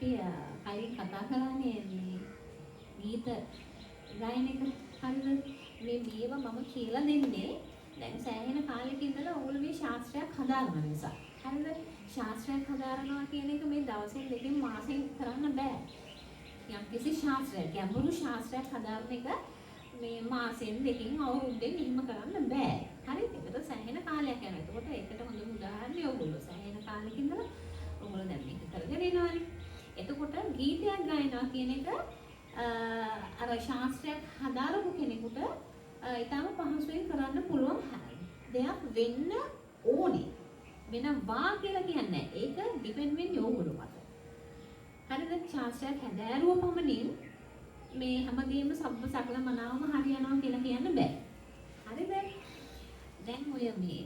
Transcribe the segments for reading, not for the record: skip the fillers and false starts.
අපි කලින් කතා කරන්නේ මේ ගීත ගායන එක හරිද? මේවා මම කියලා දෙන්නේ දැන් සෑහෙන කාලෙක ඉඳලා ඕගොල්ලෝ මේ ශාස්ත්‍රයක් හදාගන්න නිසා. හරිද? ශාස්ත්‍රයක් හදාරනවා කියන එක මේ දවසෙන් දෙකෙන් මාසෙන් කරන්න බෑ. යම්කිසි ශාස්ත්‍රයක් ගැඹුරු ශාස්ත්‍රයක් හදාරන එක මේ මාසෙන් දෙකකින් අවුරුද්දෙන් එහෙම කරන්න බෑ. හරිද? ඒකට සෑහෙන කාලයක් යනවා. එතකොට ඒකට හොඳම උදාහරණය ඕගොල්ලෝ සෑහෙන කාලෙක ඉඳලා ඕගොල්ලෝ දැන් මේක කරගෙන එනවානේ. එතකොට ගීතයක් ගායනවා කියන එක අර ශාස්ත්‍රයක් හදාරපු කෙනෙකුට ඊටම පහසුවෙන් කරන්න පුළුවන් දෙයක් වෙන්න ඕනේ. වෙනවා කියලා කියන්නේ ඒක ඩිපෙන්ඩ් වෙන්නේ ඕගොල්ලෝ මත. හරිද? ශාස්ත්‍රයක් හැදෑරුව පමණින් මේ හැමදේම සබ්බ සකල මනාවම හරියනවා කියලා කියන්න බෑ. හරිද? දැන් ඔය මේ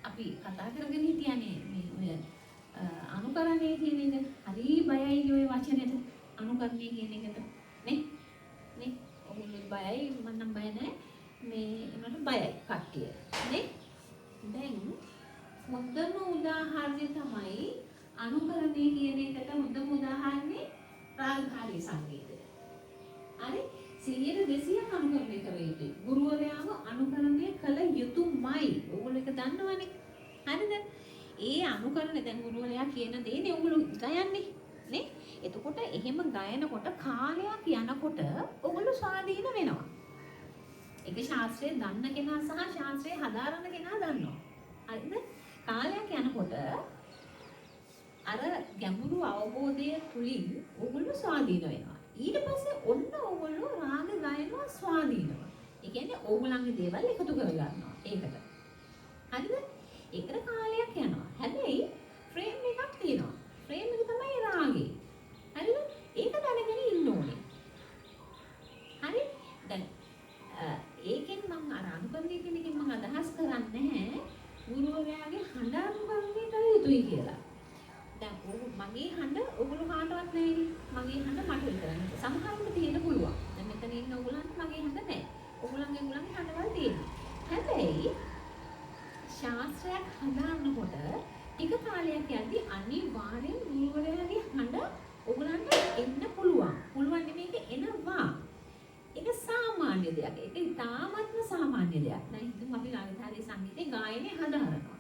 අපි කතා කරගෙන හිටියානේ මේ ඔය අනුකරණය කියන එක හරි බයයි ඔය වචනෙට අනුකරණය කියන එකට නේ ඔයගොල්ලෝ බයයි මම නම් බය නැහැ මේ ඒකට බයයි කට්ටිය නේ දැන් හොඳම උදාහරණය තමයි අනුකරණය කියන එකට හොඳම උදාහරණේ රාගකාරී සංගීතය. හරි 100% අනුකරණය කර යුතුයි. ගුරුවරයාව අනුකරණය කළ යුතුමයි. ඔයගොල්ලෝ ඒක දන්නවනේ. හරිද? ඒ අනුකරණය දැන් ගුරුවරයා කියන දේනේ ඔයගොල්ලෝ ගයන්නේ නේ? එතකොට එහෙම ගයනකොට කාලයක් යනකොට ඔයගොල්ලෝ ස්වාධීන වෙනවා. ඒක ශාස්ත්‍රය දන්න කෙනා සහ ශාස්ත්‍රය හදාරන කෙනා දන්නවා. හරිද? කාලයක් යනකොට අර ගැඹුරු අවබෝධය තුලින් ඔයගොල්ලෝ ස්වාධීන වෙනවා. ඊට පස්සේ ඔන්න ඔයගොල්ලෝ රාග ගයනවා ස්වාධීනව. ඒ කියන්නේ ඕගොල්ලන්ගේ දේවල් එකතු කරගන්නවා ඒකට. හරිද? ඒකට කාලයක් යනවා. හැබැයි ෆ්‍රේම් එකක් තියෙනවා. ෆ්‍රේම් එක තමයි රාගේ. හරිද? ඒක දැනගෙන ඉන්න ඕනේ. හරි? දැන් ඒකෙන් මම අර අනුකම්පිත කෙනකින් මම අදහස් කරන්නේ නැහැ ගුරුවරයාගේ හඬ අනුකම්පිත කළ යුතුයි කියලා. දැන් මගේ හඬ ඔයගොල්ලෝ කාටවත් නැහැනේ. මගේ හඬ මට විතරයි. සමහරවිට තියෙන්න පුළුවන්. දැන් මෙතන ඉන්න ඔයගොල්ලන්ට මගේ හඬ නැහැ. ඔයගොල්ලන්ගේ හඬවල් තියෙනවා. හැබැයි ශාස්ත්‍රයක් හදාරනකොට ටික කාලයක් යද්දී අනිවාර්යෙන් ගුරුවරයාගේ හඬ ඔයගොල්ලන්ට එන්න පුළුවන්. පුළුවන් නෙමෙයි ඒක එනවා. ඒක සාමාන්‍ය දෙයක්. ඒක ඉතාමත්ම සාමාන්‍ය දෙයක්. දැන් හිතමු අපි රාගකාරී සංගීතේ ගායනයේ හදාරනවා.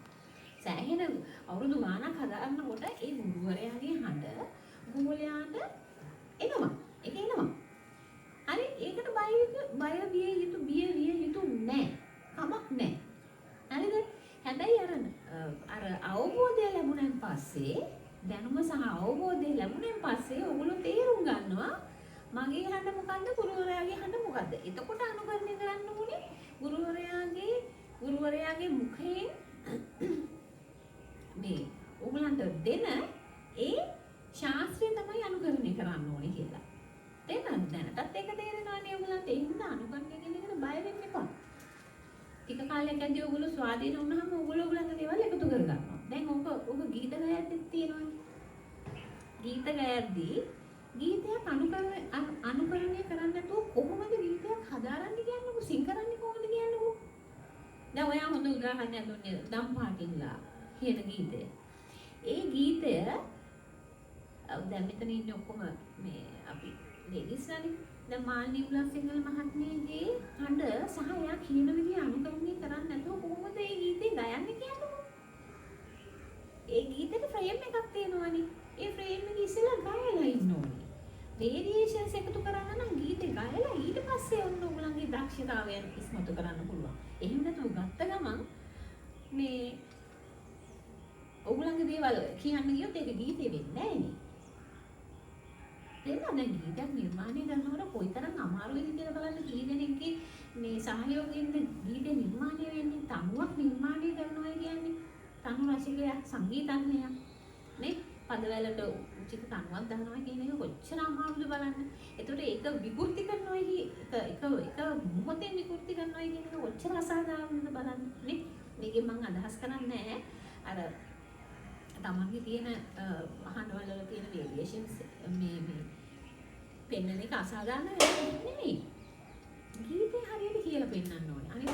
සෑහෙන අවුරුදු ගාණක් හදාරනකොට ඒ ගුරුවරයාගේ හඬ ගෝලයාට එනවා. ඒක එනවා. හරි ඒකට බය විය යුතු නැහැ. කමක් නැහැ. හරිද? හැබැයි අර අවබෝධය ලැබුණෙන් පස්සේ දැනුම සහ අවබෝධය ලැබුණෙන් පස්සේ ඔයගොල්ලෝ තේරුම් ගන්නවා මගේ හඬ මොකද්ද ගුරුවරයාගේ හඬ මොකද්ද? එතකොට අනුකරණය කරන්න ඕනේ ගුරුවරයාගේ මුඛයෙන් මේ ඔයගලන්ට දෙන ඒ ශාස්ත්‍රය තමයි අනුකරණය කරන්න ඕනේ කියලා. තේරෙනවද? දැනටත් ඒක තේරෙනවනේ ඔයගලන්ට. ඒ හින්දා අනුකරණය කියන එකට බය වෙන්න එපා. ටික කාලයක් ඇද්දී ඔයගොල්ලෝ ස්වාධීන වුණාම ඔයගොල්ලන්ගේ දේවල් එකතු කරගන්නවා. දැන් ඔක ගීත ගයද්දිත් තියෙනවනේ. ගීත ගයද්දී ගීතයක් අනුකරණය කරන්නේ නැතුව කොහොමද ගීතයක් හදාරන්නේ කියන්නකො සිං කරන්නේ කොහොමද කියන්නකො. දැන් ඔයා හොඳ උදාහරණයක් දුන්නේ දම්පාටින්ලා කියන ගීතය. ඒ ගීතය දැන් මෙතන ඉන්නේ ඔක්කොම මේ අපි ලේඩිස්ලානේ. දැන් මාල්නි උලසිංහල මහත්මියගේ හඬ සහ එයා කියන විදිහ අනුකරණය කරන්නේ නැතුව කොහොමද ඒ ගීතේ ගයන්නේ කියන්නකො. ඒ ගීතේට ෆ්‍රේම් එකක් තියෙනවනේ. ඒ ෆ්‍රේම් එක ඉස්සෙල්ලා ගයලා ඉන්න ඕනේ. වේරියේෂන්ස් එකතු කරන්න නම් ගීතේ ගයලා ඊට පස්සේ ඔන්න ඔයගලන්ගේ දක්ෂතාවයන් ඉස්මතු කරන්න පුළුවන්. එහෙම නැතුව ගත්ත ගමන් මේ ඔයගලන්ගේ දේවල් කියන්න ගියොත් ඒක ගීතේ වෙන්නේ නැහැ නේ. දැන් ගීතයක් නිර්මාණය කරනකොට කොයිතරම් අමාරුයිද කියලා බලන්න කී දෙනෙක්ගේ මේ සහයෝගයෙන් ගීතේ නිර්මාණය වෙන්නේ. තනුවක් නිර්මාණය කරනවා කියන්නේ තනු රසිකයා සංගීතඥයා නේ පදවලට උචිත තනුවක් දානවා කියන එක කොච්චර අමාරුද බලන්න. ඒතකොට ඒක විකෘති කරනවා එක මොහොතේ විකෘති කරනවා කියන එක කොච්චර අසාධාරණද බලන්න නේ. මේකෙන් මම අදහස් කරන්නේ අර තමන්ගේ තියෙන හඬවල වල තියෙන වේරියේෂන්ස් මේ පෙන්වන එක අසාධාරණ නෙමෙයි. ගීතේ හරියට කියලා පෙන්වන්න ඕනේ. අනිත්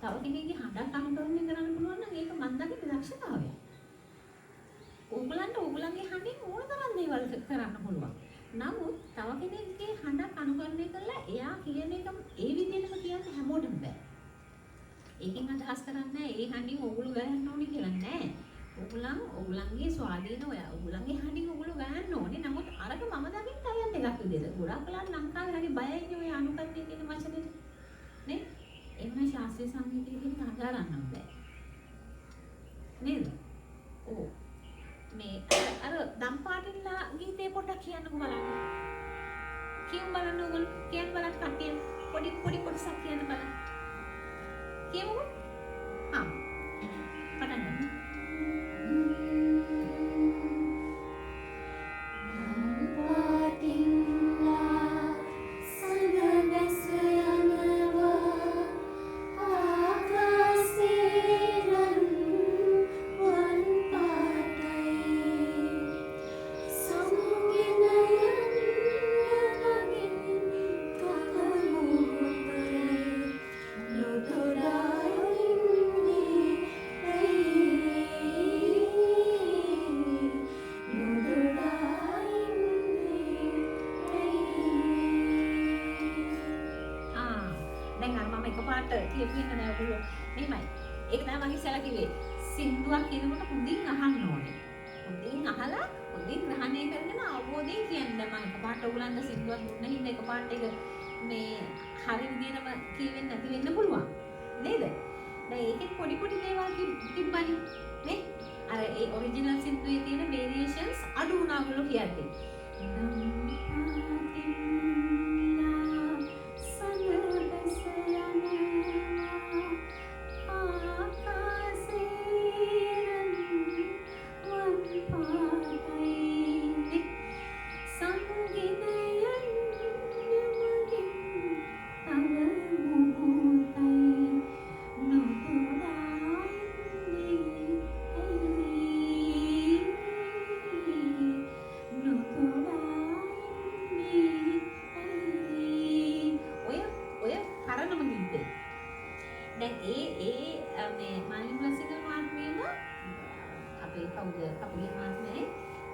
තව කෙනෙක්ගේ හඬක් අනුකරණය කරන්න පුළුවන් නම් ඒක මන් දකින දක්ෂතාවයක්. ඕගලන්ට ඕගලන්ගේ හඬෙන් ඕන තරම් දේවල් කරන්න පුළුවන්. නමුත් තව කෙනෙක්ගේ හඬක් අනුකරණය කරලා එයා කියන එක ඒ විදිහටම කියන්න හැමෝටම බෑ. ඒකෙන් අදහස් කරන්නේ ඒ හඬින් ඕගොල්ලෝ ගහන්න ඕනේ කියලා නෑ. ඕගොල්ලන්ගේ ස්වාධීන ඕගොල්ලන්ගේ හඬින් ඕගොල්ලෝ ගහන්න ඕනේ. නමුත් අරක මම දකින්න ටයර් එකක් විදිහට. ගොඩාක් වෙලාවට ලංකාවේ හරි බයයිනේ ඔය අනුකරණය කියන වචනේ. නේ? එන්න ශාස්ත්‍රීය සංගීතය කියන හදාරන්න බෑ. නේද? ඔව්. මේ අර දම්පාටින්ලා ගීතේ පොඩ්ඩක් කියන්නකෝ බලන්න. කියමු බලන්න ඕගොල්ලෝ. කියන්න බලන්න කට්ටිය. පොඩි කොටසක් කියන්න බලන්න. කියමුකෝ. ආ. පටන් ගන්න. කියපු එක නෑ ඔයගොල්ලෝ මෙහෙමයි. ඒක තමයි මම ඉස්සෙල්ලා කිව්වේ. සින්දුවක් කියනකොට හොඳින් අහන්න ඕනේ. හොඳින් අහලා හොඳින් ග්‍රහණය කරගෙන අවබෝධයෙන් කියන්න. මම එකපාරට ඔයගොල්ලන්ට සින්දුවක් දුන්න හින්දා එකපාරට ඒක මේ හරි විදිහටම කියවෙන්නේ නැති වෙන්න පුළුවන්. නේද? දැන් ඒකෙත් පොඩි දේවල් තිබ්බනේ. නේ? අර ඒ ඔරිජිනල් සින්දුවේ තියෙන වේරියේෂන්ස් අඩු වුණා ඔයගොල්ලෝ කියන්නේ.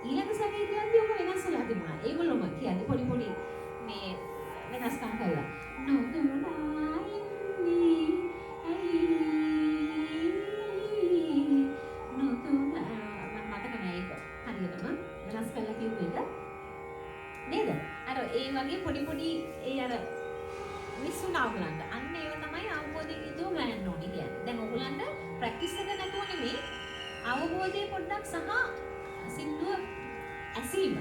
ඊළඟ සැරේදී ඔක වෙනස් වෙලා තිබුණා. ඒගොල්ලොම කියන්නේ පොඩි මේ වෙනස්කම් කළා. නොතුනායින්නේ ඇයි නොතුනා මම මතක නෑ ඒක. හරියටම වෙනස් කළා කියපු එක. නේද? අර ඒ වගේ පොඩි ඒ අර විශ්ුණා ඔයගලන්ට. අන්න ඒව තමයි අවබෝධයෙන් යුතුව ගන්න ඕනේ කියන්නේ. දැන් ඔයගලන්ට ප්‍රැක්ටිස් එක නැතුව නෙමෙයි අවබෝධය පොඩ්ඩක් සහ සින්දුව ඇසීම.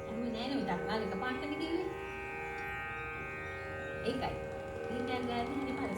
අමුයි නෑනේ ඔය ඩක්කාල එක පාටනේ කිව්වේ. ඒකයි. ඊට ගානේ හරි